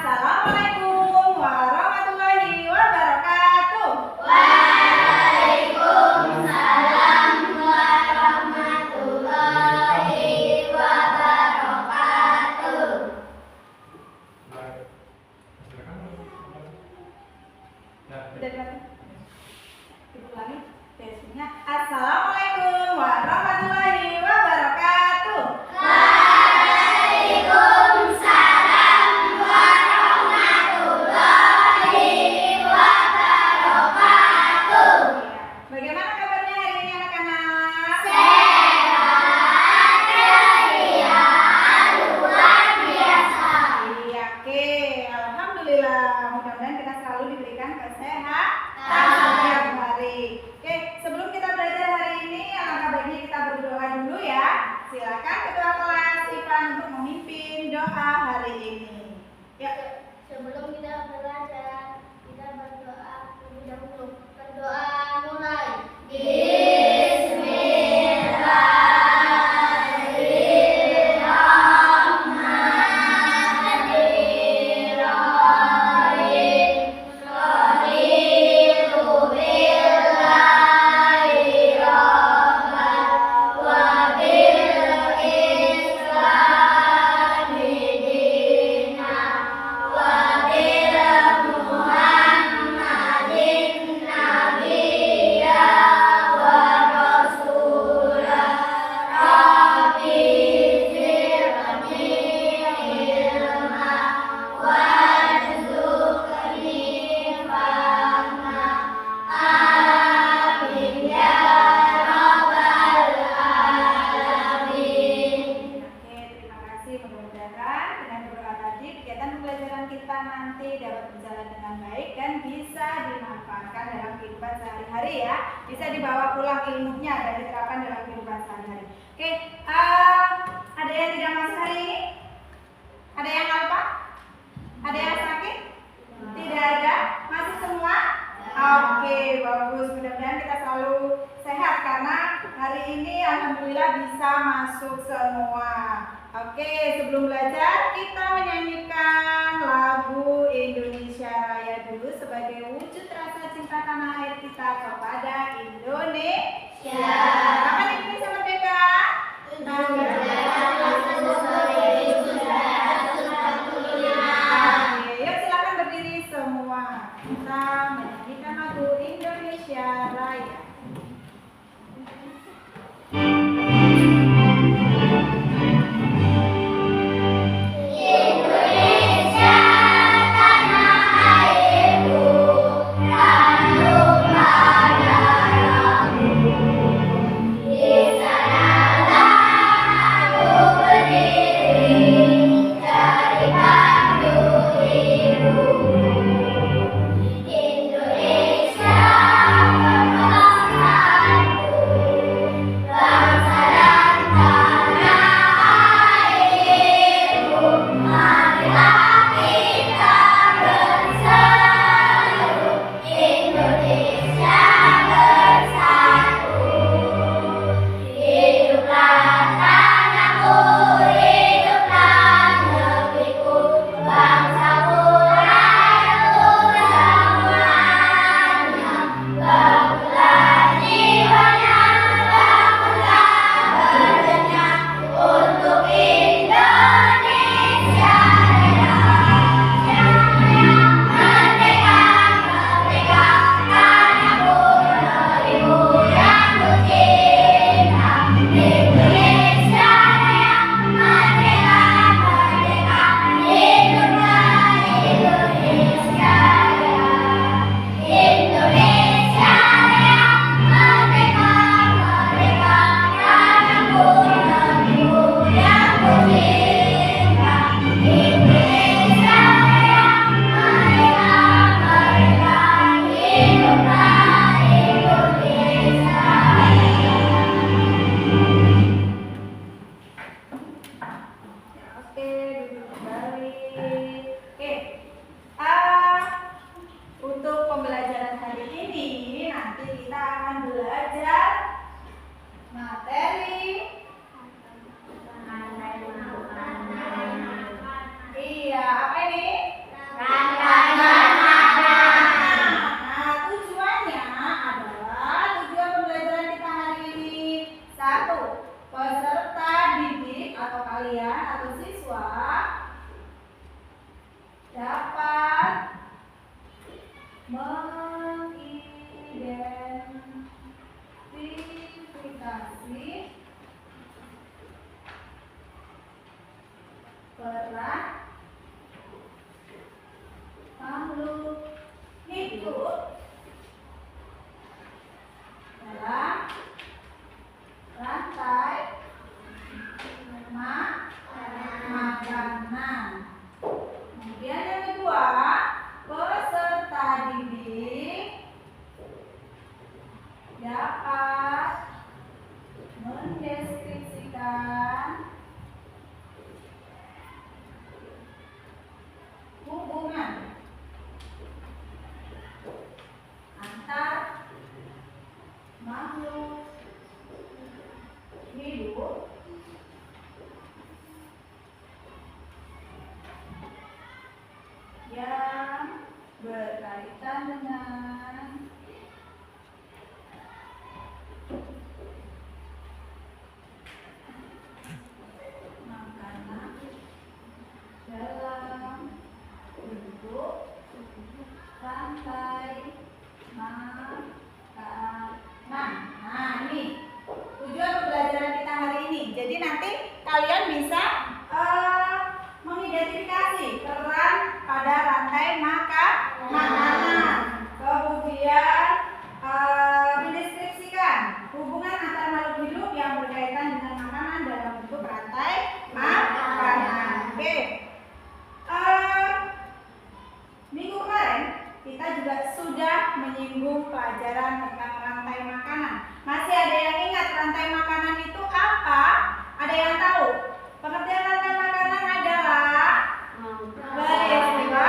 Assalamualaikum warahmatullahi wabarakatuh. Waalaikumsalam warahmatullahi wabarakatuh. Diulangi tesnya. Assalamualaikum warahmatullahi wabarakatuh. Waalaikumsalam warahmatullahi wabarakatuh. Bagaimana kabarnya hari ini anak-anak? Sehat, ceria, luar biasa. Iya, oke. Alhamdulillah. Mudah-mudahan kita selalu diberikan kesehatan setiap hari. Oke, sebelum kita belajar hari ini, alangkah baiknya kita berdoa dulu ya. Silakan ketua kelas Ivan untuk memimpin doa hari ini. Ya. Sebelum kita belajar, kita berdoa terlebih dahulu. Berdoa mulai. Bisa dibawa pulang ilmunya dan diterapkan dalam kehidupan sehari-hari. Oke, ada yang tidak masuk hari ini? Ada yang apa? Ada yang sakit? Tidak ada? Masuk semua? Oke, bagus. Mudah-mudahan kita selalu sehat karena hari ini alhamdulillah bisa masuk semua. Oke, sebelum belajar kita menyanyikan lagu Indonesia Raya dulu sebagai wujud rasa cinta tanah air kita kepada Indonesia. Kapan Indonesia merdeka? Yuk silakan berdiri semua. Kita menyanyikan lagu Indonesia Raya. kalian atau siswa dapat mengidentifikasi peran makhluk hidup dalam rantai makanan. Kemudian yang kedua, peserta didik dapat mendeskripsikan hubungan antar makhluk hidup yang berkaitan dengan makanan dalam bentuk rantai makanan. Nah, ini tujuan pembelajaran kita hari ini. Jadi nanti kalian bisa mengidentifikasi peran pada rantai makanan. Kemudian mendeskripsikan hubungan antar makhluk hidup yang berkaitan dengan makanan dalam bentuk rantai makanan. Oke. Minggu kemarin kita juga sudah menyinggung pelajaran tentang rantai makanan. Masih ada yang ingat rantai makanan itu apa? Ada yang tahu? Pengertian rantai makanan adalah peristiwa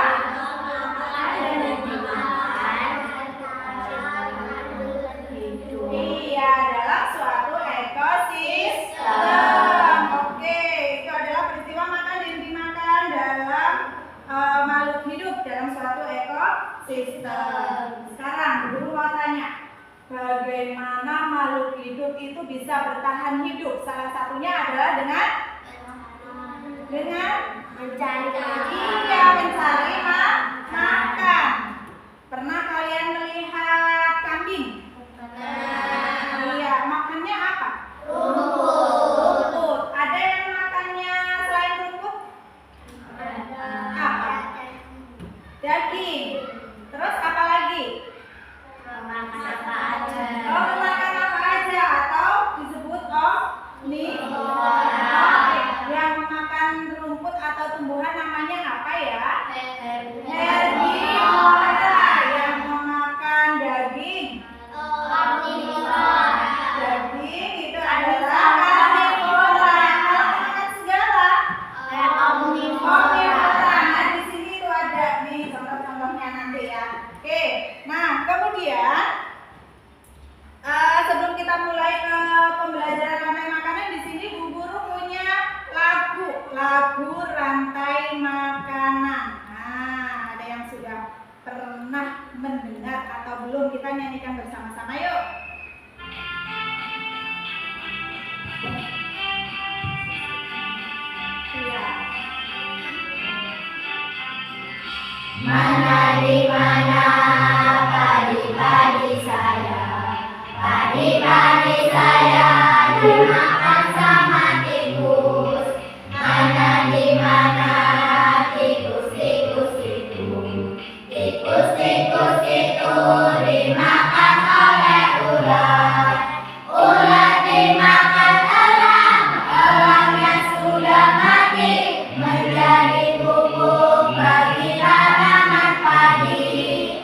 dalam suatu ekosistem. Oke, itu adalah peristiwa makan dan dimakan dalam makhluk hidup dalam suatu ekosistem. Sekarang guru mau tanya, bagaimana makhluk hidup itu bisa bertahan hidup? Salah satunya adalah dengan mencari makan. Pernah kalian melihat kambing? Iya, makannya apa? Rumput. Ada yang makannya selain rumput? Apa? Daging. Terus apa lagi? Makan apa aja? Makan apa aja atau disebut omnivora. Yang makan rumput atau tumbuhan namanya apa ya? Herbivora. Yang memakan daging Omnivora. daging itu adalah karnivora. Kalau makan segala omnivora. Nah, di sini itu ada nih contoh-contohnya nanti ya. Oke. Nah, kemudian sebelum kita mulai ke pembelajaran rantai makanan, di sini Bu Guru punya lagu rantai makanan. Nah, ada yang sudah pernah mendengar atau belum? Kita nyanyikan bersama-sama yuk. Iya. Mana di mana padi-padi saya, padi-padi saya dimakan sama tikus. Mana di mana tikus-tikus itu, tikus-tikus itu dimakan oleh ular. Ular dimakan elang, elangnya sudah mati menjadi pupuk bagi tanaman padi.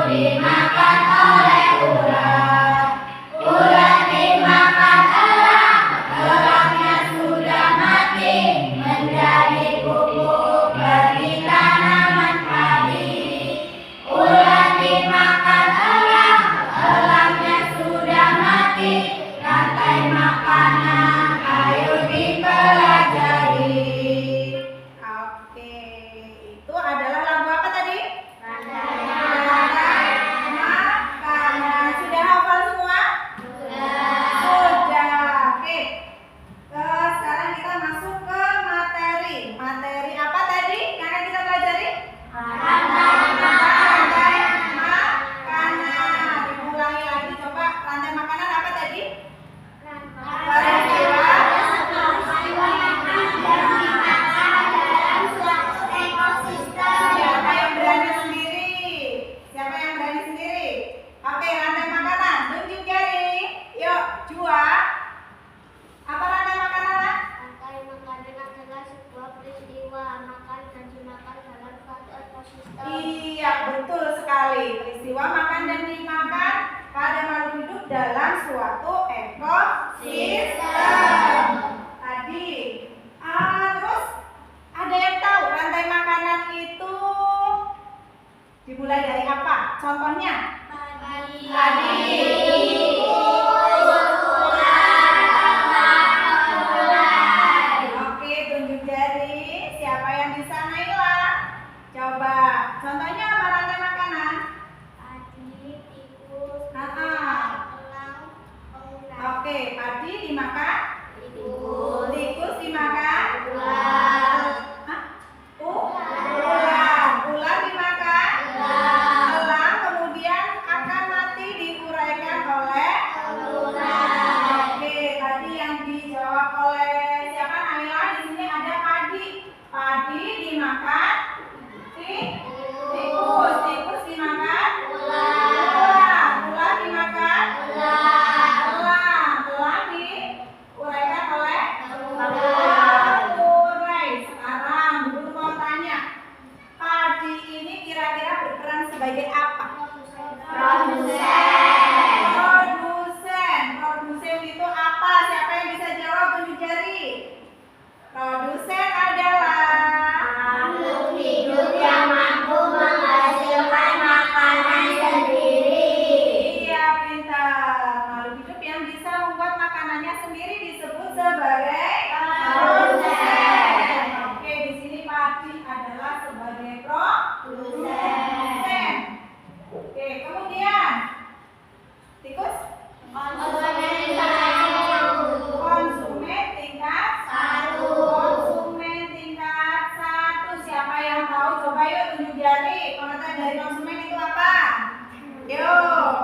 dimakan oleh ular. Ular dimakan elang, elangnya sudah mati, menjadi pupuk bagi tanaman padi. Ular dimakan elang, elangnya sudah mati, rantai makanan ayo dipelajari. Oke, itu adalah lagu apa tadi? Rantai Makanan. Sudah hafal semua? Sudah. Oke. Sekarang kita masuk ke materi. Materi apa tadi yang akan kita pelajari? Rantai makanan. Diulangi lagi coba. Rantai makanan apa tadi? Siapa yang berani sendiri? Siapa yang berani sendiri? Oke, rantai makanan. Tunjuk jari. Yuk, Jua. Apa rantai makanan? Nak? Rantai makanan adalah sebuah peristiwa makan dan dimakan dalam suatu ekosistem. Iya, betul sekali. Peristiwa makan dan dimakan pada makhluk hidup dalam suatu ekosistem. Tadi. Terus ada yang tahu rantai makanan itu dimulai dari apa? Contohnya? Oke, tunjuk jari. Siapa yang bisa Naila? Coba. Contohnya apa rantai makanan? Padi, tikus, Ah. elang, ular. Oke, padi dimakan, Tikus, tikus dimakan, ular. Hah? Ular. Ular dimakan, elang kemudian akan mati diuraikan oleh Ular. Oke, tadi yang dijawab oleh siapa Naila? Di sini ada padi. Padi dimakan, tikus. Tikus dimakan, ular. Ular dimakan, elang. Elang diuraikan oleh urai. Sekarang Guru mau tanya, padi ini kira-kira berperan sebagai apa? Produsen itu apa? Siapa yang bisa jawab? Tunjuk jari. Produsen adalah Makhluk hidup yang mampu menghasilkan makanan sendiri. Iya, pintar. Makhluk hidup yang bisa membuat makanannya sendiri disebut sebagai produsen. Oke, di sini padi adalah sebagai produsen. Oke, kemudian tikus konsumen tingkat Satu. Konsumen tingkat 1. Siapa yang tahu? Coba yuk tunjuk jari. Pengertian dari konsumen itu apa? Yuk,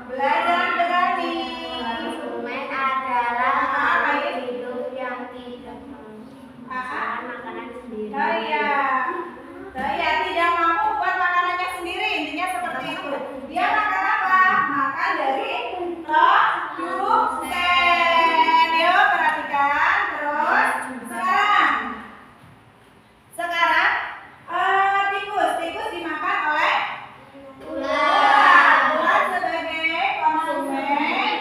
belajar berani. Konsumen adalah makhluk hidup yang tidak menghasilkan makanan sendiri. Iya, tidak mampu buat makanannya sendiri. Intinya seperti itu. Dia makan apa? Makan dari produsen. Yuk, perhatikan. Terus, sekarang tikus dimakan oleh Ular. ular sebagai konsumen.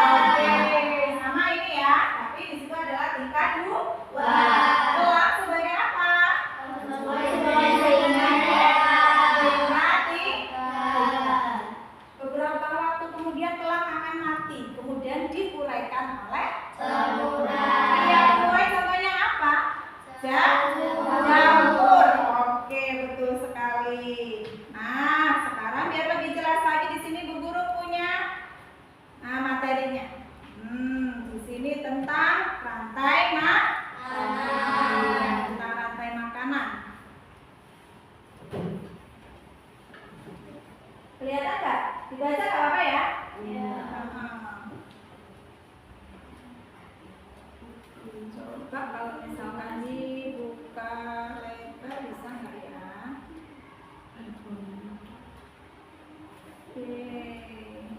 Oke, sama ini ya. Tapi di situ adalah tingkat 2. Elang sebagai apa? Mati. Beberapa waktu kemudian elang akan mati, kemudian diuraikan oleh Iya, urai contohnya apa? Jamur. Oke, betul sekali. Nah, sekarang biar lebih jelas lagi di sini Bu Guru punya materinya. Di sini tentang rantai makanan. Kelihatan nggak? Dibaca nggak apa-apa ya? Coba kalau misalkan dibuka lebar bisa nggak ya? Oke.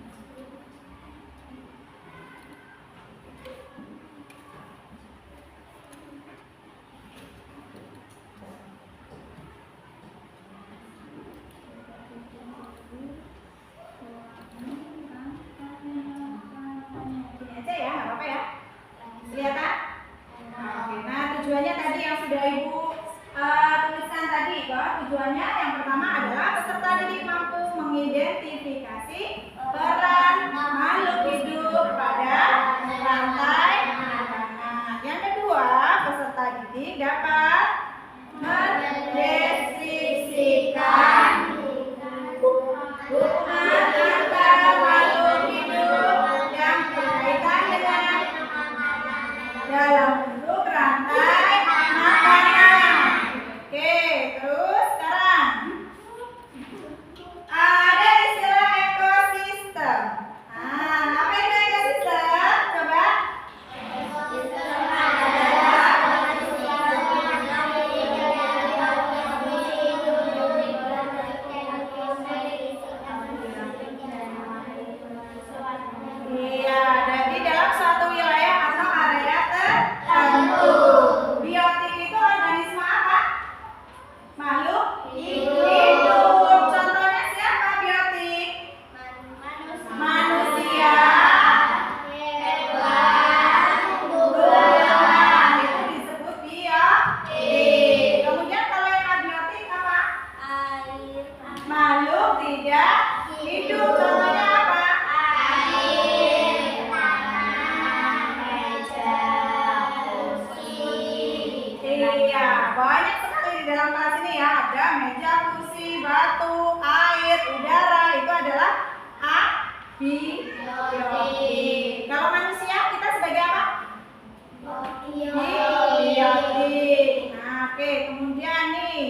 tidak hidup. Contohnya apa? Air, tanah, meja, kursi. Iya, banyak sekali di dalam kelas ini ya. Ada meja, kursi, batu, air, udara. Itu adalah abiotik. Kalau manusia kita sebagai apa? Biotik. Nah, oke. Kemudian nih,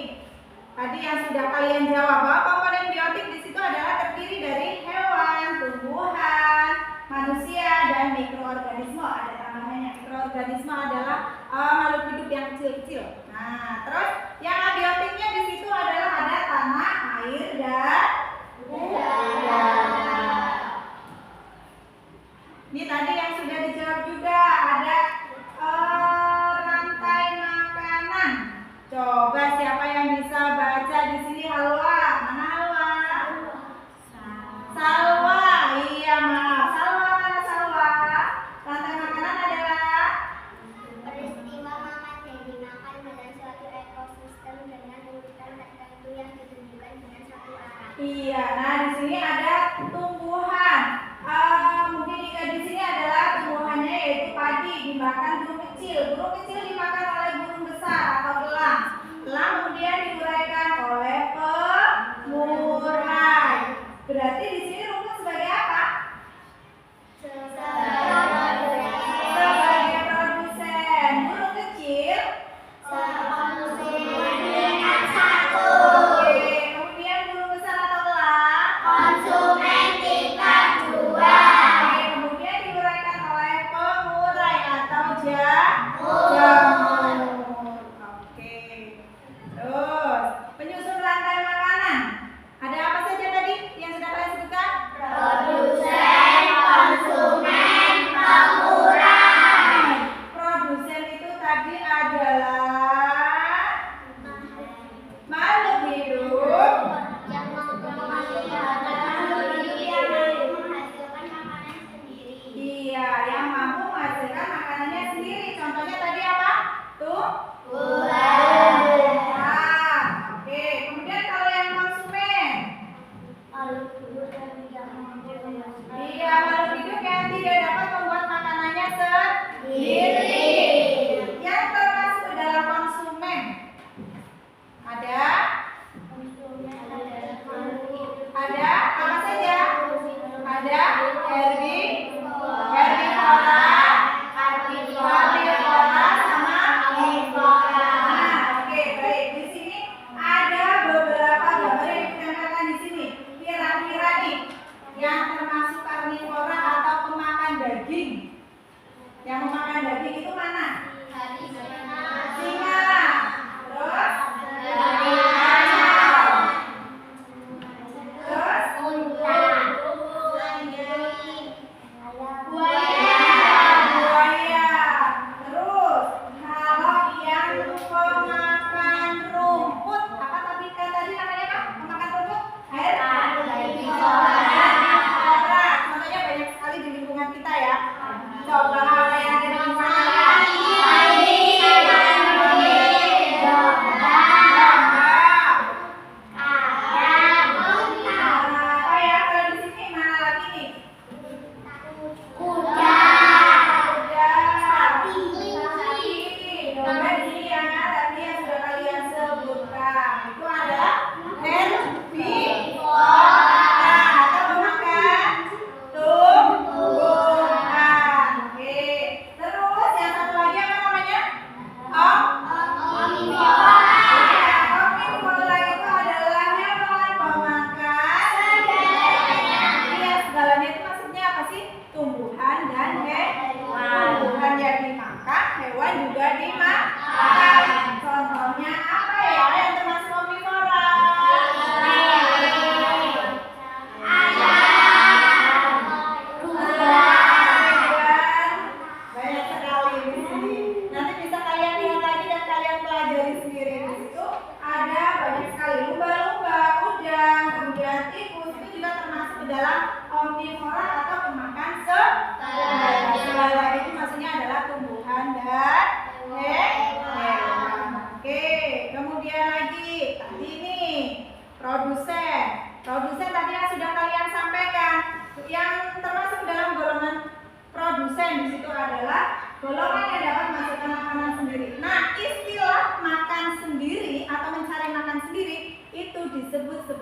tadi yang sudah kalian jawab bahwa komponen biotik di situ adalah terdiri dari hewan, tumbuhan, manusia, dan mikroorganisme. Ada tambahannya, mikroorganisme adalah makhluk hidup yang kecil-kecil. Nah, terus yang abiotiknya di situ adalah ada tanah, air, dan udara. Ini tadi yang sudah dijawab juga ada rantai makanan. Coba siapa yang bisa baca di sini? Halwa, mana Halwa? Salwa. Iya, maaf. Salwa, mana Salwa? Rantai makanan adalah Peristiwa makan yang dimakan dalam suatu ekosistem dengan urutan tertentu yang ditunjukkan dengan satu arah. iya. Nah, di sini ada tumbuhan. Mungkin di sini adalah tumbuhannya yaitu padi dimakan burung kecil. Burung kecil dimakan oleh burung besar atau elang. Elang kemudian diuraikan oleh pengurai. Berarti di sini rumput sebagai apa? Sebagai produsen. Burung kecil. Oke. Kemudian burung besar atau elang. Oke, kemudian diuraikan oleh pengurai atau jamur. Oke. Terus penyusun rantai makanan. Ada apa saja tadi yang sudah kalian sebutkan?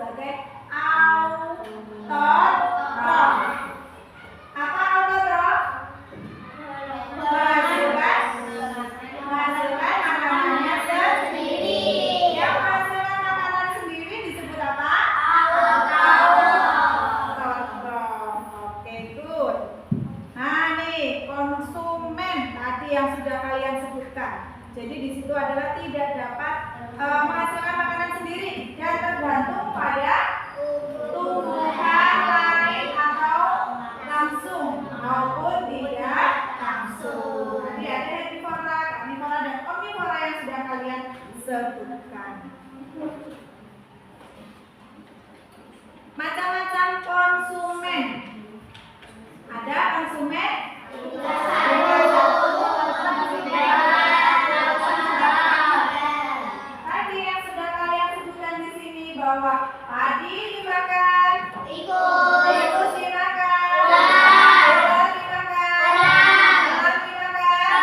sebagai autotrof. Apa autotrof? Menghasilkan makanannya sendiri. Yang menghasilkan makanan sendiri disebut apa? Autotrof. Oke, good. Nah nih, konsumen tadi yang sudah kalian sebutkan. Jadi di situ adalah tidak dapat menghasilkan makanan sendiri dan tergantung pada tumbuhan lain atau langsung maupun tidak langsung. Nanti ada herbivora, karnivora, dan omnivora yang sudah kalian sebutkan. Macam-macam konsumen. Ada konsumen tadi yang sudah kalian sebutkan di sini bahwa padi dimakan, tikus dimakan, ular dimakan, elang dimakan.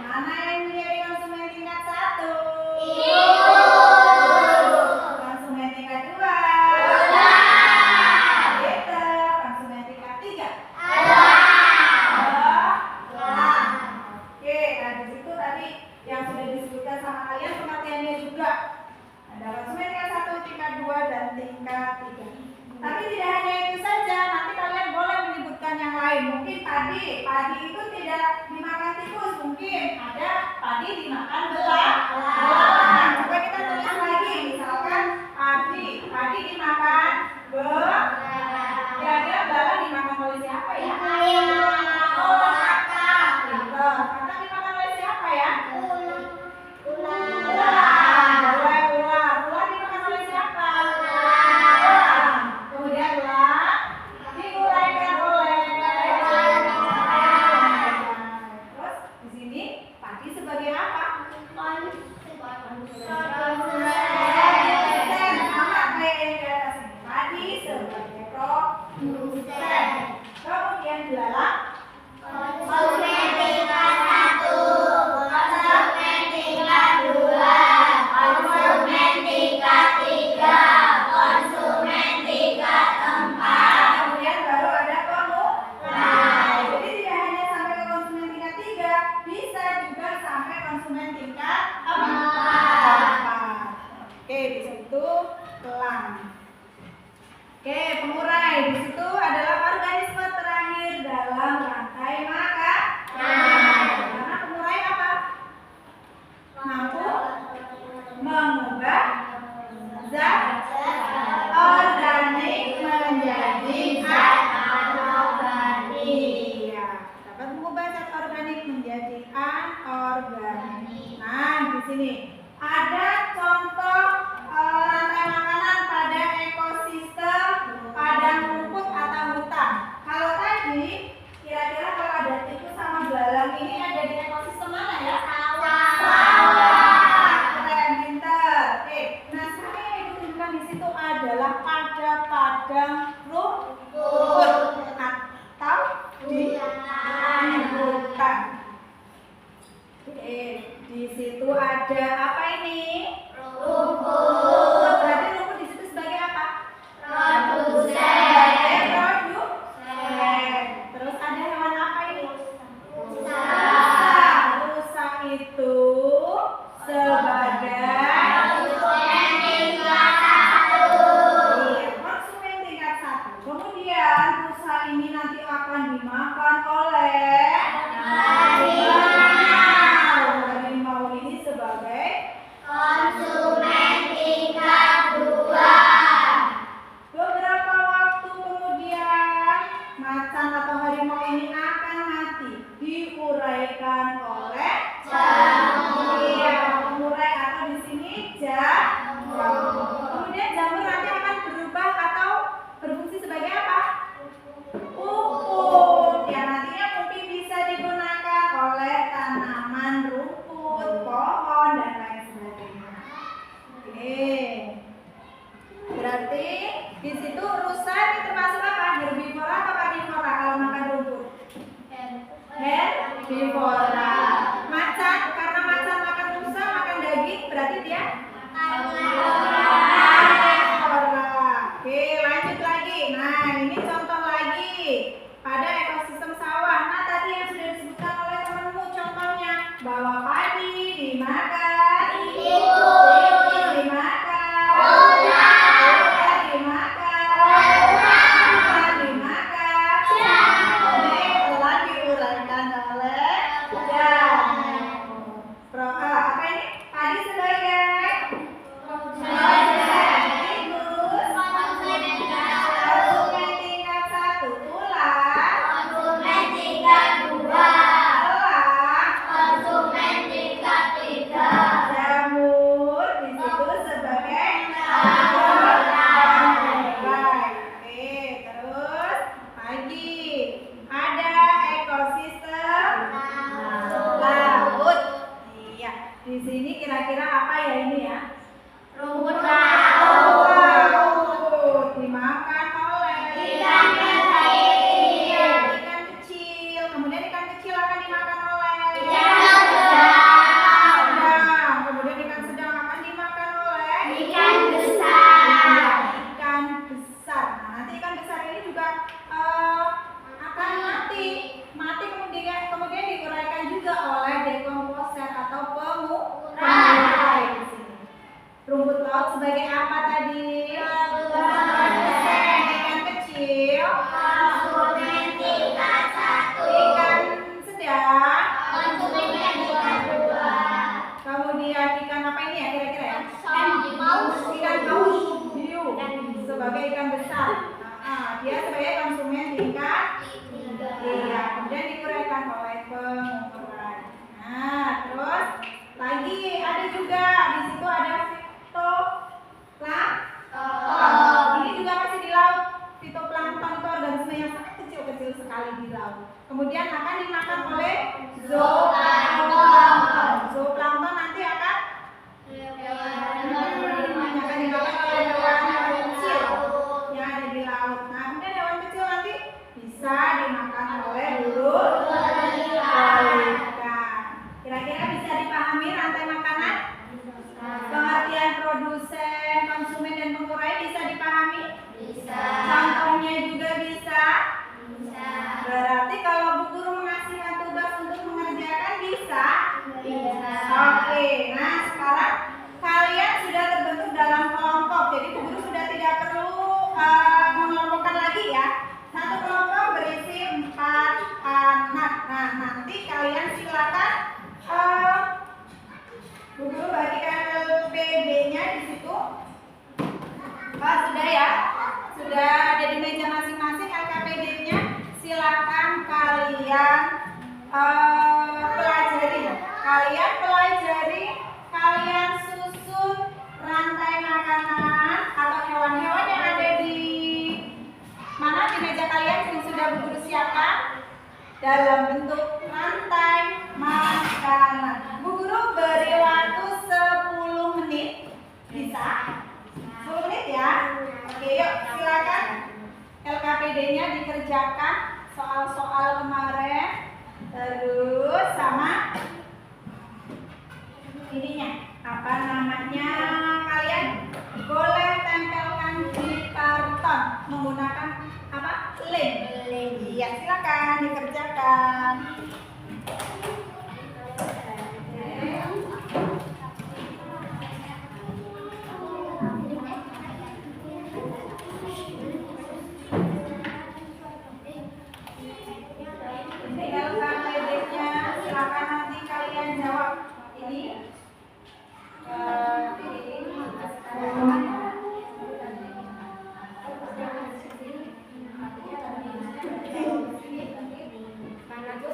Mana yang menjadi konsumen tingkat 1? Konsumen tingkat 2. Konsumen tingkat 3. Oke, nah di situ tadi yang sudah disebutkan sama kalian pengertiannya juga. Ada konsumen tingkat 1, tingkat 2, dan tingkat 3. Tapi tidak hanya itu saja, nanti kalian boleh menyebutkan yang lain. Mungkin padi itu tidak dimakan tikus, mungkin ada padi dimakan belalang. Coba kita tulis lagi, misalkan padi dimakan belalang. Kira-kira belalang dimakan oleh siapa ya? Kakak dimakan oleh siapa ya? Ular dimakan oleh siapa? Kemudian ular diuraikan oleh. Terus di sini padi sebagai apa? Sama kayak yang di atas ini. Padi sebagai produsen. Kemudian belalang kemudian baru ada pemulai. Jadi tidak hanya sampai ke konsumen tingkat 3, bisa juga sampai konsumen tingkat 4. Oke, di situ elang. Oke, pengurai di situ adalah organisme terakhir dalam rantai makanan. Karena pengurai apa? Mampu mengubah zat organik menjadi zat anorganik. Ya, dapat mengubah zat organik menjadi anorganik. Nah, di sini ada contoh rantai makanan pada ekosistem padang rumput atau hutan. Kalau tadi, kira-kira kalau ada tikus sama belalang ini ada di ekosistem mana ya? Sawah. Keren, pinter. Oke, nah sekarang yang ibu tunjukkan di situ adalah pada padang rumput atau di hutan. Oke, di situ ada apa ini? Rumput. Berarti rumput di situ sebagai apa? Sebagai produsen. Terus ada hewan apa ini? Rusa itu sebagai konsumen tingkat 1. Kemudian rusa ini nanti akan dimakan oleh harimau ini sebagai konsumen tingkat 2. beberapa waktu kemudian macan atau harimau ini akan mati, diuraikan oleh jamur. Iya, pengurai atau di sini jamur. Kemudian jamur nanti akan berubah atau berfungsi sebagai apa? Pupuk yang nantinya mungkin bisa digunakan oleh tanaman rumput, pohon, dan lain sebagainya. Oke, berarti di situ rusa ini termasuk apa? Herbivora atau karnivora kalau makan rumput? Herbivora. Macan, karena macan makan rusa, makan daging, berarti dia karnivora. pada ekosistem sawah. Nah, tadi yang sudah disebutkan oleh temanmu contohnya bahwa padi dimakan tikus, dimakan ulat, dimakan dimakan telah diuraikan oleh apa ini? Padi sebagai di sini kira-kira apa ya ini ya? Rumput laut dimakan oleh ikan kecil. Kemudian ikan kecil akan dimakan oleh ikan sedang. Kemudian ikan sedang akan dimakan oleh ikan besar. Ikan besar. Nah, nanti ikan besar ini juga akan mati kemudian diuraikan juga oleh dekomposer atau pengurai di sini. Rumput laut sebagai apa tadi? Ikan kecil, ikan sedang, kemudian ikan apa ini ya kira-kira ya? Ikan paus, hiu sebagai ikan besar. Dia sebagai konsumen tingkat. Iya, kemudian diuraikan oleh pengurai. Nah, terus lagi ada juga di situ ada fitoplankton. Ini juga masih di laut. Fitoplankton itu organisme yang sangat kecil sekali di laut. Kemudian akan dimakan oleh zooplankton. Zooplankton nanti akan dimakan oleh hewan kecil yang ada di laut. Nah, kemudian hewan kecil nanti bisa dimakan oleh burung ikan. Kira-kira bisa dipahami rantai makanan? Pengertian produsen, konsumen, dan pengurai bisa dipahami? Bisa. Contohnya juga bisa? Bisa. Berarti kalau Bu Guru mengasihkan tugas untuk mengerjakan bisa? Bisa. Oke, nah sekarang kalian sudah terbentuk dalam kelompok. Jadi Bu Guru sudah tidak perlu mengelompokkan lagi ya. Satu kelompok berisi 4 anak. Nah, nanti kalian silakan Bu Guru bagikan LPD-nya di situ. Sudah ya? Sudah ada di meja masing-masing LKPD-nya. Silakan kalian pelajari. Kalian susun rantai makanan atau hewan-hewan yang ada di mana di meja kalian yang sudah Bu Guru siapkan dalam bentuk rantai makanan. Bu Guru beri waktu 10 menit. Bisa? 10 menit ya? Oke, yuk silakan LKPD-nya dikerjakan soal-soal kemarin. Terus sama ininya, apa namanya, kalian boleh tempelkan di karton menggunakan apa? Lem. Iya, silakan dikerjakan. Silakan nanti kalian jawab ini. Mana tuh?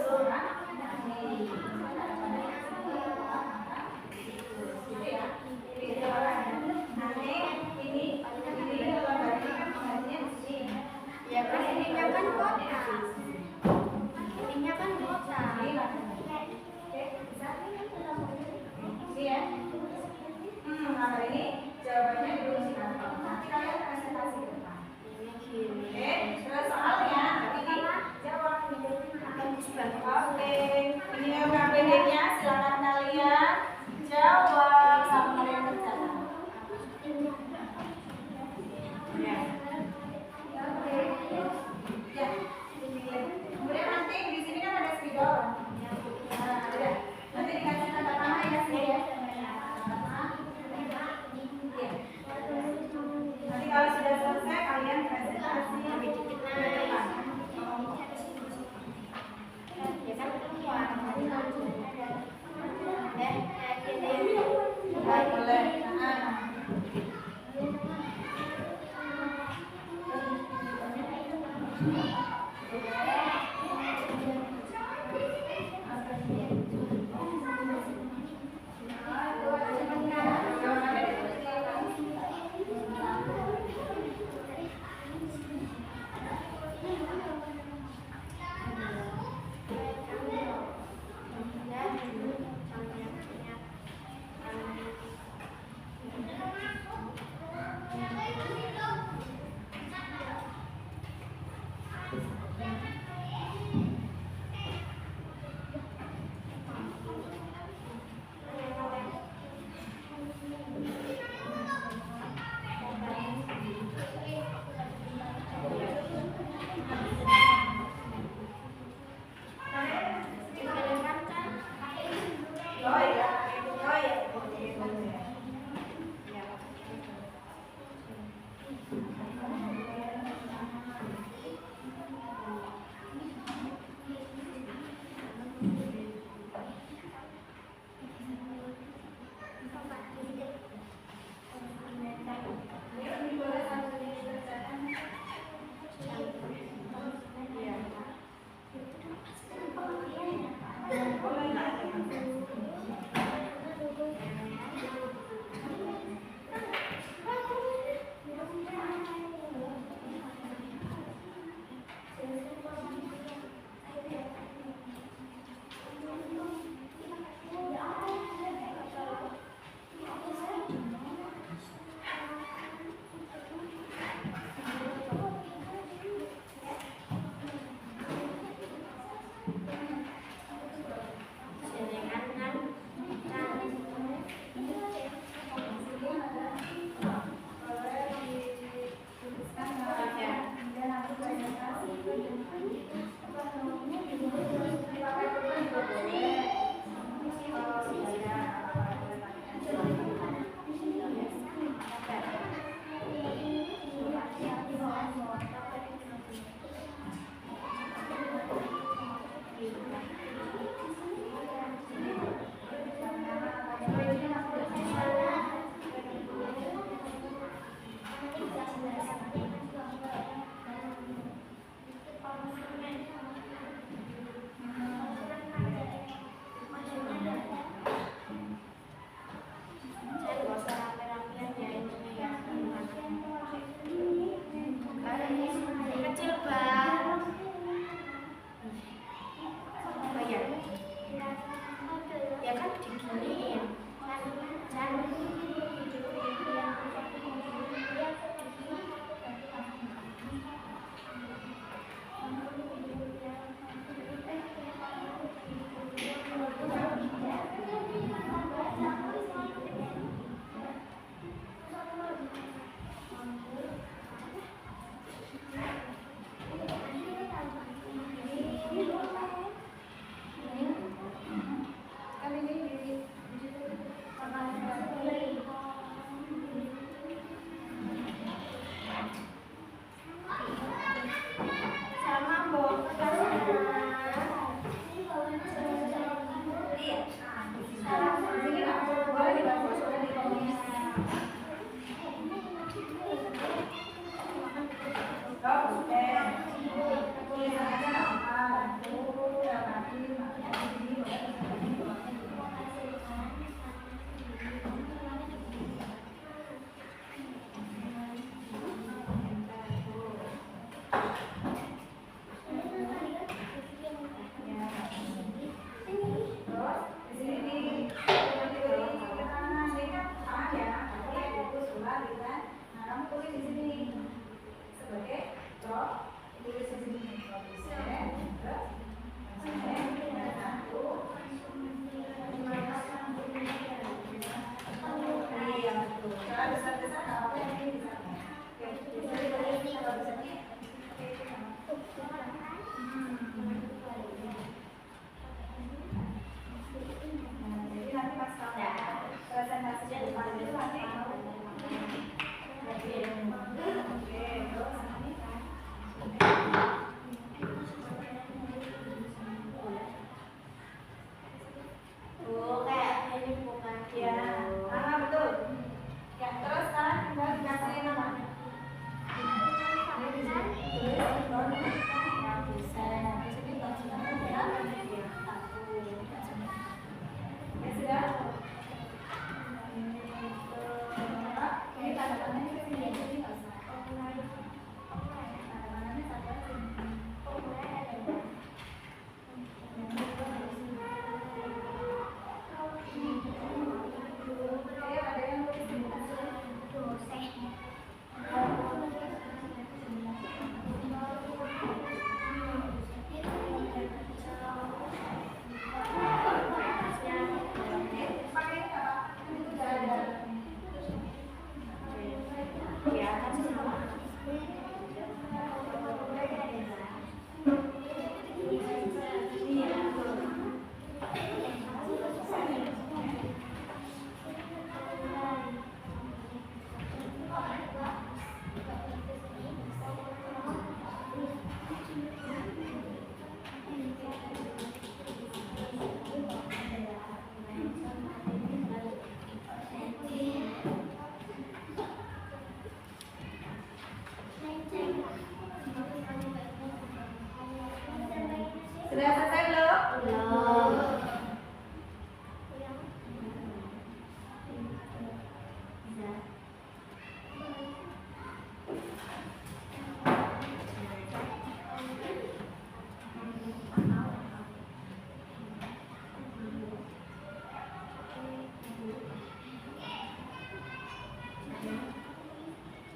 Sudah selesai belum? Belum.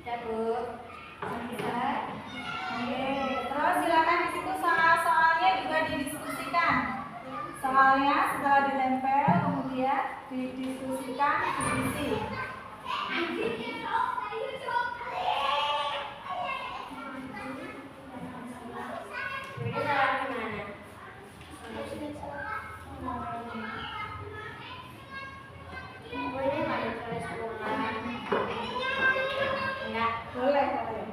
Cabut. Selesai. Oke, terus silakan di situ soal-soalnya juga didiskusikan. Soalnya setelah ditempel kemudian didiskusikan, diisi. Ini salah gimana? Boleh nggak ditulis ulang? Enggak. Boleh, boleh.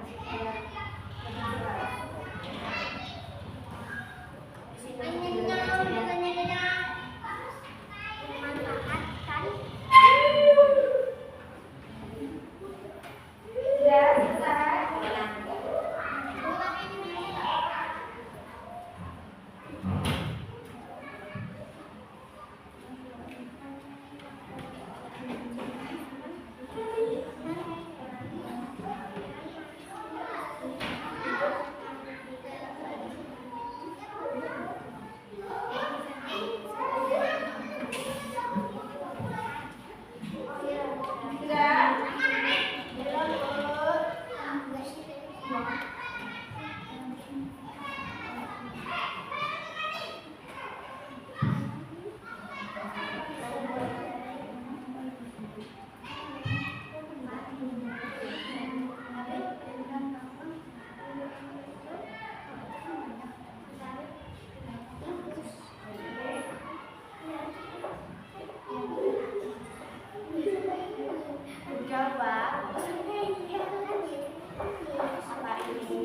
Sudah selesai. Coba. Apa ini?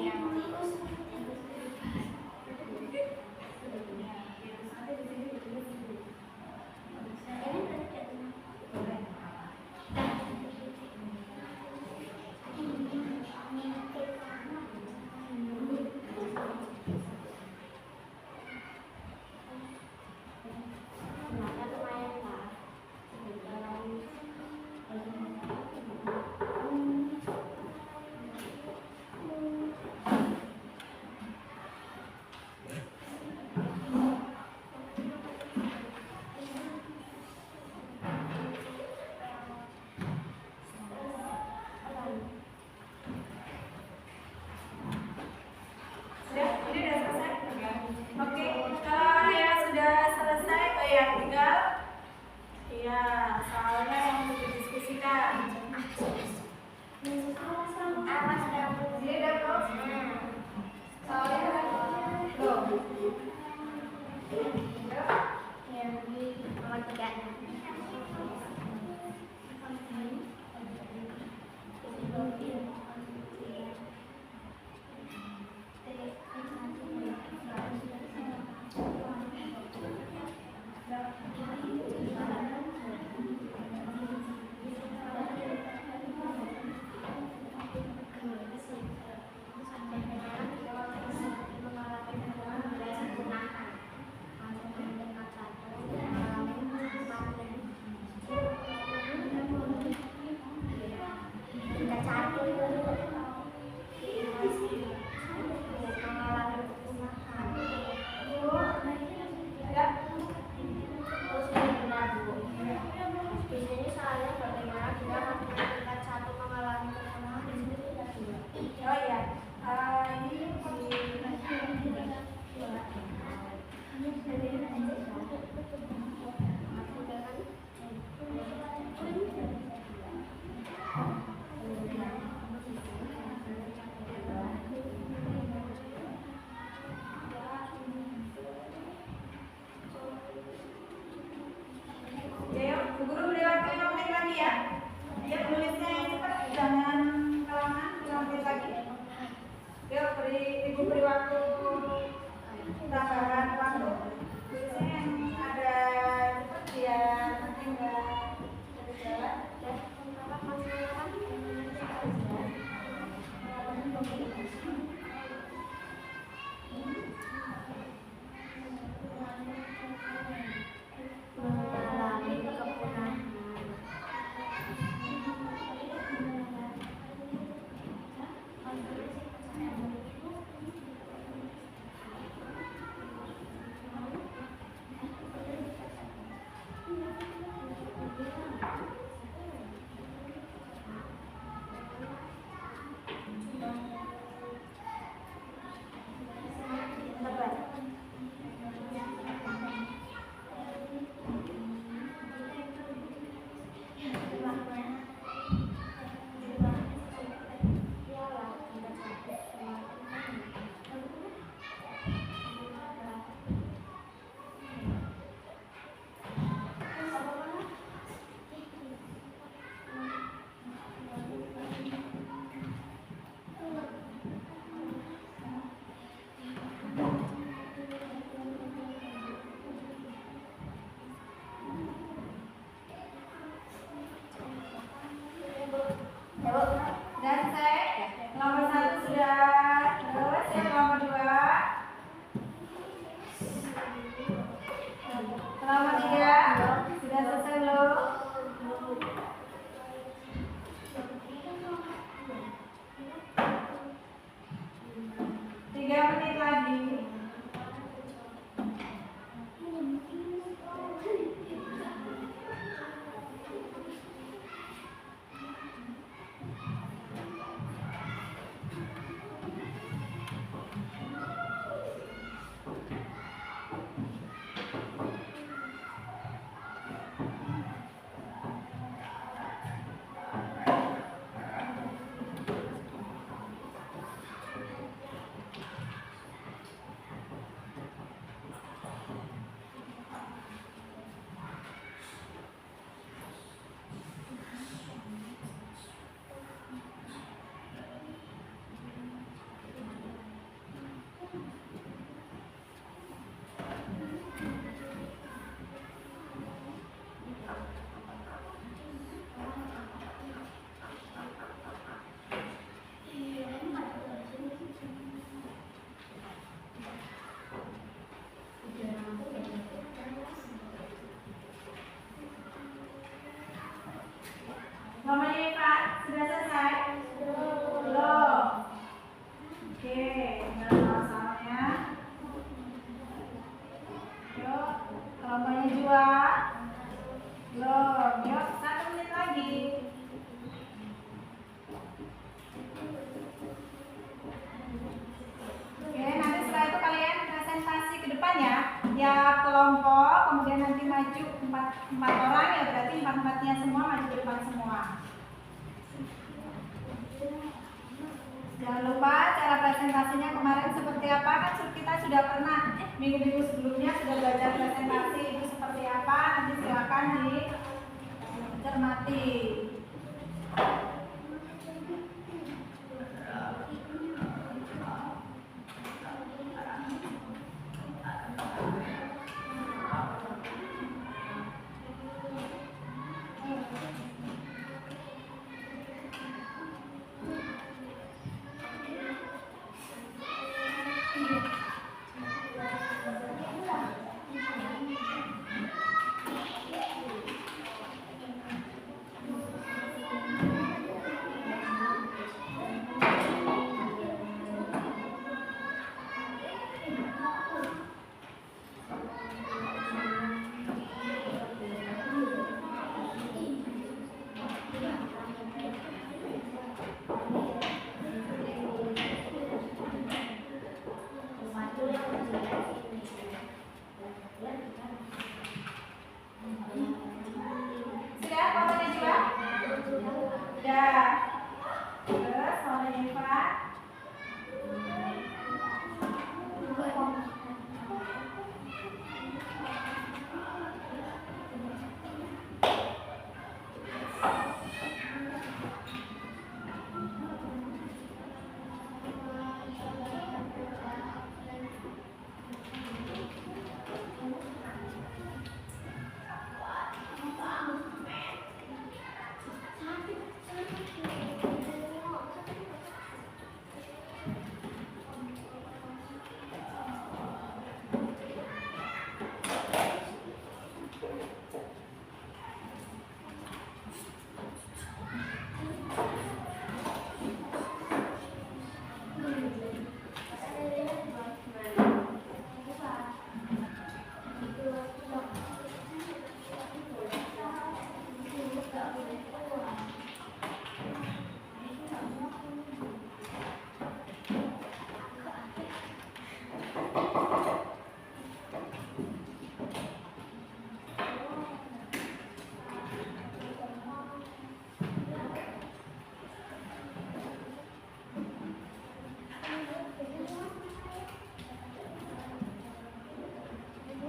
3 menit lagi. Nomornya Pak, sudah selesai? Belum. Oke, sama-samanya. Yuk, kelompoknya juga. Belum. Yuk, 1 menit lagi. Oke, nanti setelah itu kalian presentasi ke depan ya. Ya kelompok, kemudian nanti maju 4 orang ya, berarti 4-4-nya semua maju ke depan semua. Jangan lupa cara presentasinya kemarin seperti apa, kan kita sudah pernah minggu-minggu sebelumnya sudah belajar presentasi itu seperti apa, nanti silakan dicermati. Sudah, kelompoknya juga? Sudah. Terus, nomornya Pak.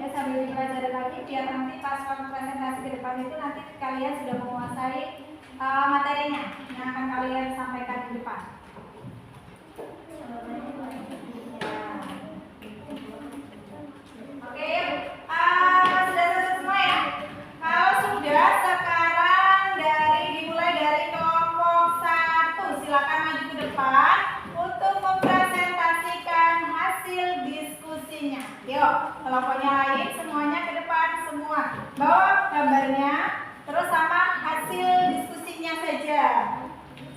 Ya, sambil dipelajari lagi biar nanti pas waktu presentasi ke depan itu nanti kalian sudah menguasai materinya yang akan kalian sampaikan di depan. Oke, sudah selesai semua ya? Kalau sudah, sekarang dimulai dari kelompok 1, silakan maju ke depan untuk mempresentasikan hasil diskusinya. Yuk, kelompoknya lain semuanya ke depan semua. Bawa gambarnya, terus sama hasil diskusinya saja.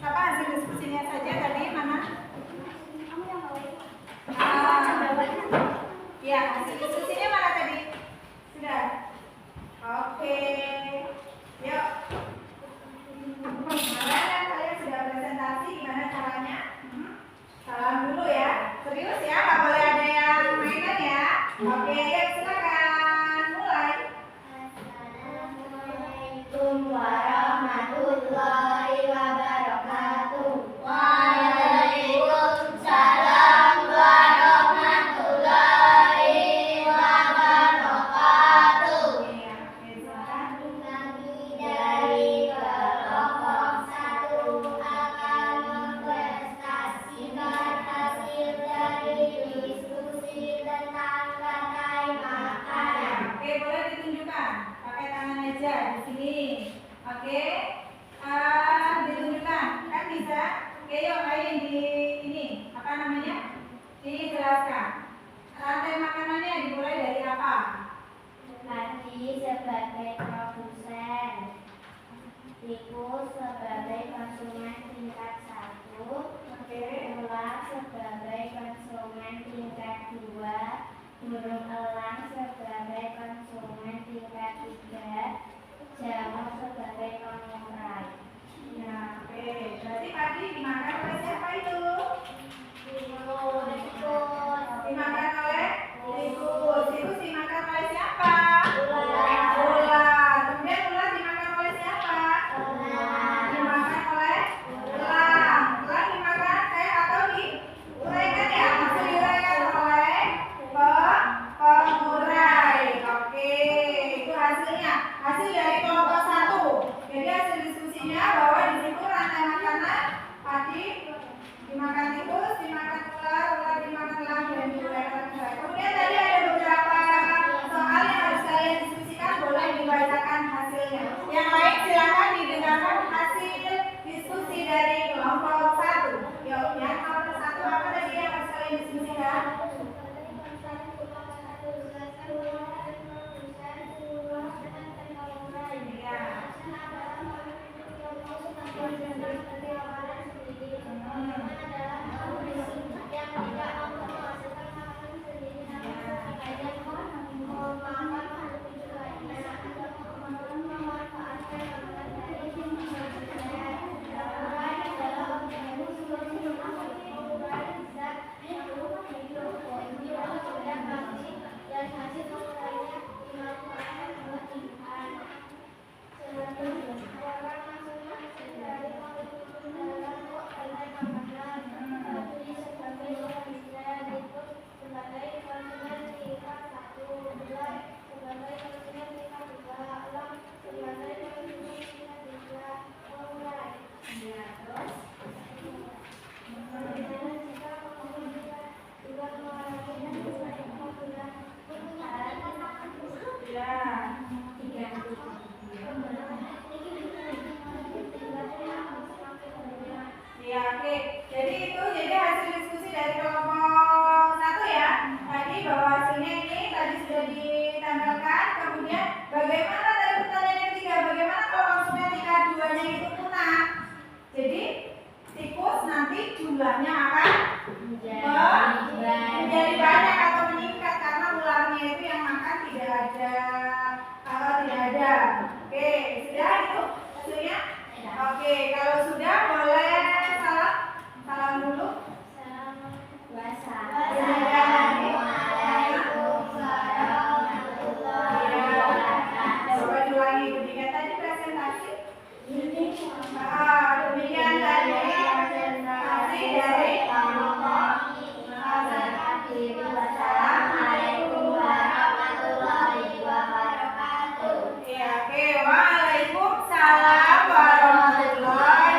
Siapa hasil diskusinya saja tadi? Mana? Iya, hasil diskusinya mana tadi? Sudah? Oke. Yuk. Mana kalian sudah presentasi gimana caranya? Salam dulu ya. Serius ya, nggak boleh ada yang mainan ya. Oke, yuk silakan mulai. Assalamualaikum warahmatullahi wabarakatuh. Waalaikumsalam warahmatullahi wabarakatuh. Iya, oke, silakan. Kami dari kelompok 1 akan mempresentasikan hasil dari diskusi tentang rantai makanan. Oke, boleh ditunjukkan. Pakai tangan aja di sini. Oke. Ditunjukkan. Kan bisa? Oke, yuk lain di ini. Apa namanya? Dijelaskan. Rantai makanannya dimulai dari apa? Padi sebagai produsen, tikus sebagai konsumen tingkat 1, ular sebagai konsumen tingkat 2, burung elang sebagai konsumen tingkat 3, jamur sebagai pengurai. Ya, oke. Berarti padi dimakan oleh siapa itu? Dimakan oleh tikus. Tikus dimakan oleh siapa? Ular. Kemudian ular dimakan oleh siapa? Dimakan oleh elang. Elang dimakan atau diuraikan ya? Hasil diuraikan oleh pengurai. Oke, itu hasilnya. Hasil dari kelompok 1. Jadi hasil diskusinya bahwa di situ rantai makanan padi dimakan tikus, dimakan ular, ular dimakan elang dan diuraikan pengurai. Kemudian tadi ada beberapa soal yang harus kalian diskusikan, boleh dibacakan hasilnya. Yang lain silakan didengarkan hasil diskusi dari kelompok 1. Yuk, yang nomor 1 apa tadi yang harus kalian diskusikan? Ya, oke. Jadi hasil diskusi dari kelompok 1 ya. Tadi bahwa hasilnya ini tadi sudah ditampilkan. Kemudian bagaimana dari pertanyaan yang ketiga? Bagaimana kalau konsumen tingkat 2-nya itu punah? Jadi tikus nanti jumlahnya akan menjadi banyak atau meningkat karena ularnya itu yang makan tidak ada. Oke, sudah itu hasilnya? Oke, kalau sudah boleh salam dulu. Coba diulangi demikian tadi presentasi. Demikian tadi presentasi dari Assalamualaikum warahmatullahi wabarakatuh. Oke, waalaikumsalam warahmatullahi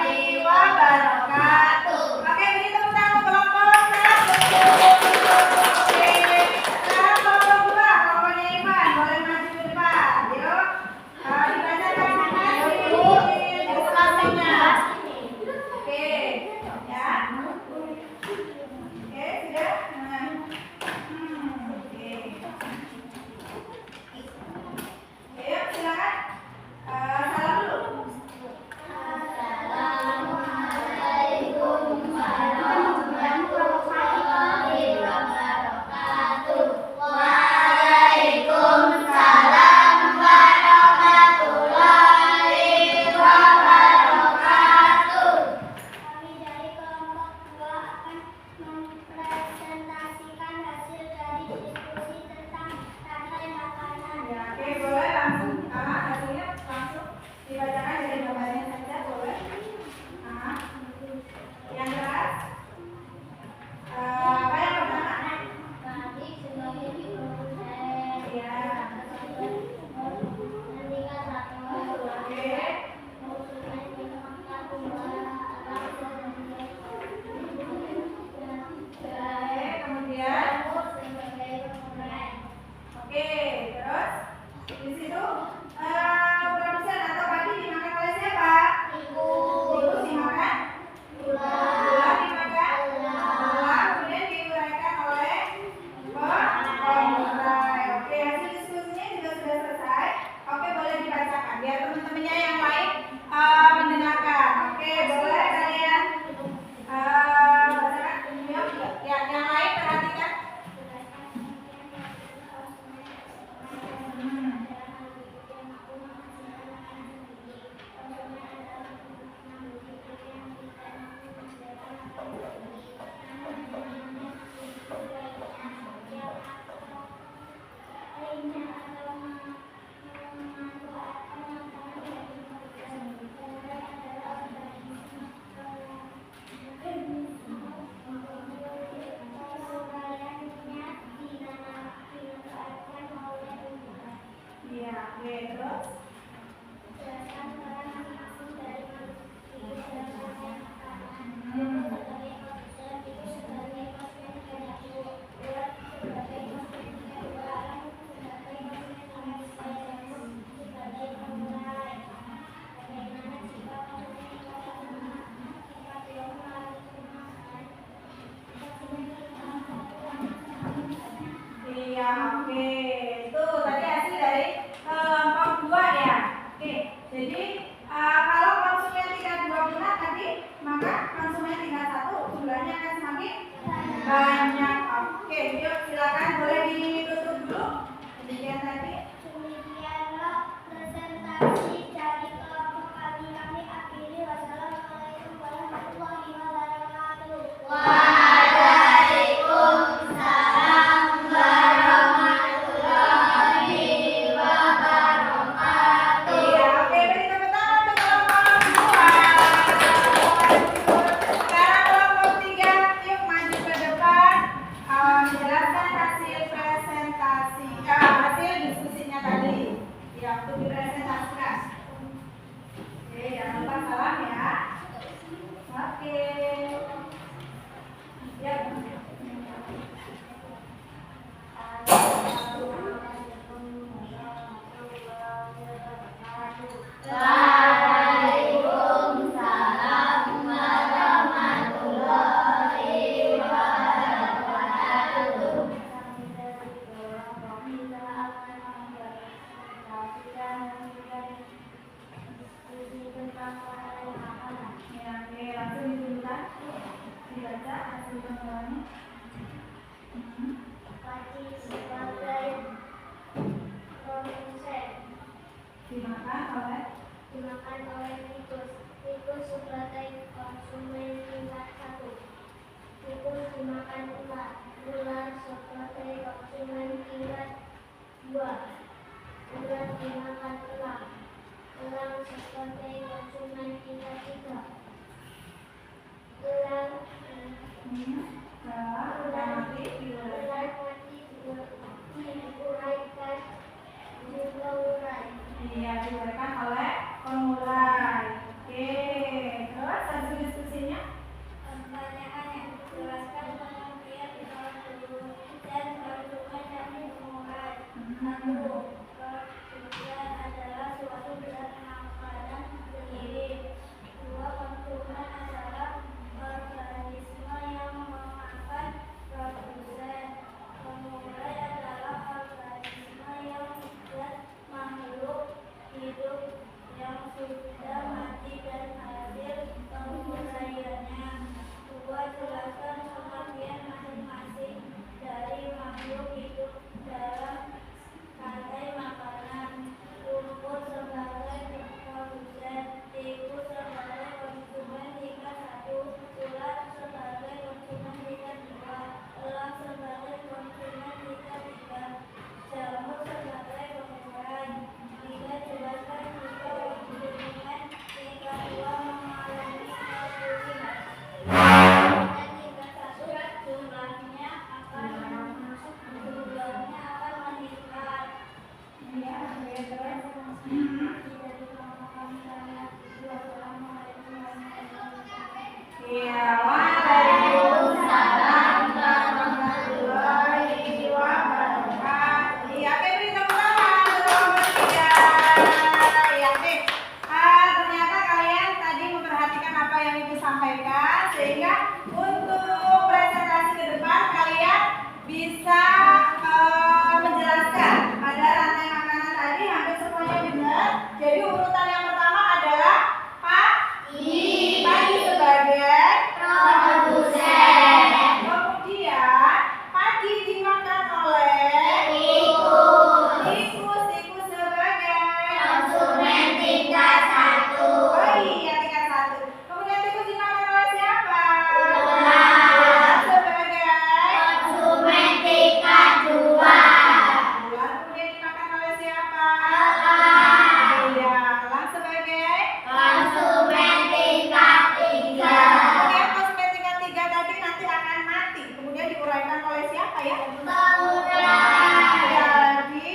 oke, terus Jelaskan peran masing-masing dari individu dalam rantai makanan. Aku sebagai produsen, ibu sebagai konsumen perilaku, ulat sebagai konsumen kedua, aku sebagai konsumen dan sebagai pemulai. Bagaimana jika konsumen merasa lemah jika belum melalui kemasan? Konsumen kehilangan satu langkah semakin. iya, oke. Itu tadi hasil dari kelompok 2 ya. Oke, jadi kalau konsumen tingkat 2 tadi, maka konsumen tingkat 1 jumlahnya akan semakin banyak. Oke, yuk silakan boleh ditutup dulu. Demikian tadi. Demikianlah presentasi dari kelompok kami akhiri. Wassalamualaikum warahmatullahi wabarakatuh. Waalaikumsalam warahmatullahi wabarakatuh. Iya, oke, beri tepuk tangan untuk kelompok 2. Sekarang kelompok 3, yuk maju ke depan. Menjelaskan hasil presentasi, hasil diskusinya tadi. Ya, untuk dipresentasikan. Oke, jangan lupa salam ya. Oke. Ya. Waalaikumsalam warahmatullahi wabarakatuh. Ya, oke, langsung ditunjukkan. Dibaca hasil penilaiannya. Pati sebagai produsen Dimakan oleh dimakan oleh tikus sebagai konsumen tingkat 1. Tikus dimakan ular sebagai konsumen tingkat 2. Ular dimakan elang sebagai konsumen tingkat 3. Ular mati diuraikan juga urai. Iya, diuraikan oleh pemulai. Oke, terus hasil diskusinya? Pertanyaannya, jelaskan pengertian produsen, konsumen, dan pemulai. 1. Produsen adalah suatu zat makanan sendiri. 2. Konsumen adalah organisme yang memakan produsen. Pemulai adalah organisme yang zat makhluk hidup yang sudah mati dan hasil pemulaiannya. 2. Jelaskan pengertian masing-masing dari makhluk hidup dalam rantai makanan. Rumput sebagai produsen, tikus sebagai konsumen tingkat 1, ulat sebagai konsumen tingkat 2, elang sebagai konsumen tingkat 3, jamur sebagai pemulai. 3. Jelaskan jika konsumen tingkat 2 mengalami revolusi. Konsumen tingkat 1 jumlahnya akan meningkat. Iya, oke, terus. Iya, waalaikumsalam warahmatullahi wabarakatuh. Iya, oke, beri tepuk tangan untuk kelompok 3. Iya, oke. Ternyata kalian tadi memperhatikan apa yang Ibu sampaikan, sehingga untuk presentasi ke depan kalian bisa menjelaskan pada rantai makanan tadi hampir semuanya benar. Jadi urutan yang pertama adalah padi sebagai produsen. Kemudian padi dimakan oleh tikus sebagai Konsumen tingkat 1. oh iya, tingkat 1. Kemudian tikus dimakan oleh siapa? Ular Sebagai konsumen tingkat 2. ular. Kemudian dimakan oleh siapa? Elang Iya, elang sebagai konsumen tingkat 3. kemudian konsumen tingkat 3 tadi nanti akan mati. Kemudian diuraikan oleh siapa ya? Pemulai Jadi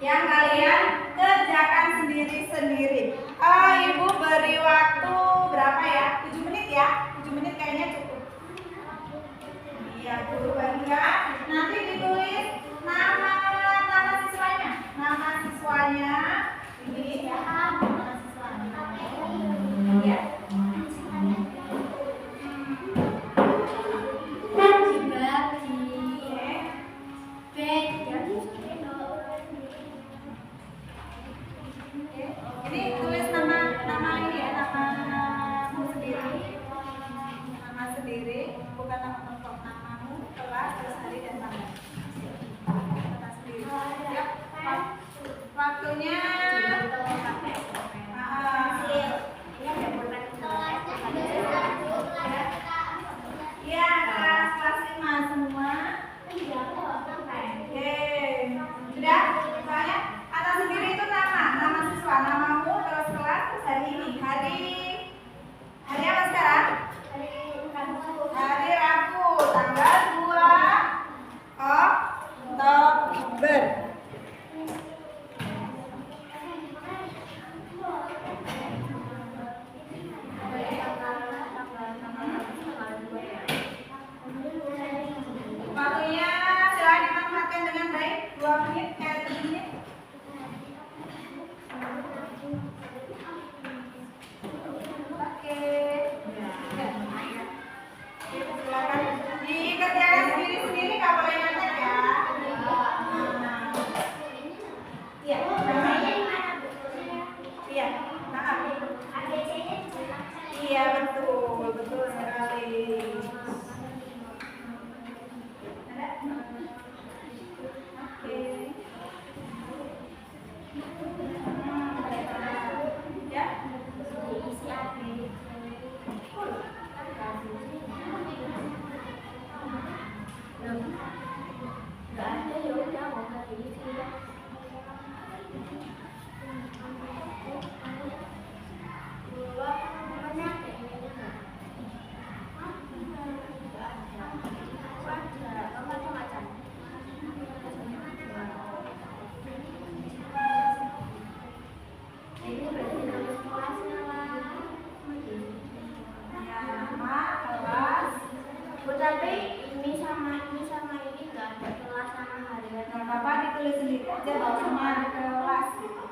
yang kalian kerjakan sendiri-sendiri. Ibu beri waktu berapa ya? 7 menit ya? 7 menit kayaknya cukup. Iya, guru bantuan. Nanti ditulis nama siswanya. Nama siswanya ini ya. Iya. Ini tulis nama ini ya, namamu sendiri. Nama sendiri, bukan nama lengkap, namamu, kelas, terus hari dan tanggal. Nama sendiri. Ya. Waktunya iya, kelas 5 semua. Oke. Sudah? Soalnya atas sendiri itu nama siswa, namamu, terus kelas, terus hari ini. Hari apa sekarang? Hari Rabu, tanggal 2 Oktober. Waktunya silahkan dimanfaatkan dengan baik. 2 menit, 3 menit. Oke. Silakan dikerjakan sendiri-sendiri, nggak boleh nyantek ya. Iya. Iya. Iya, betul sekali. Oke. Ya. Tapi ini sama ini nggak ada kelas sama hari. Bapak ditulis sendiri aja, bawa sama kelas gitu.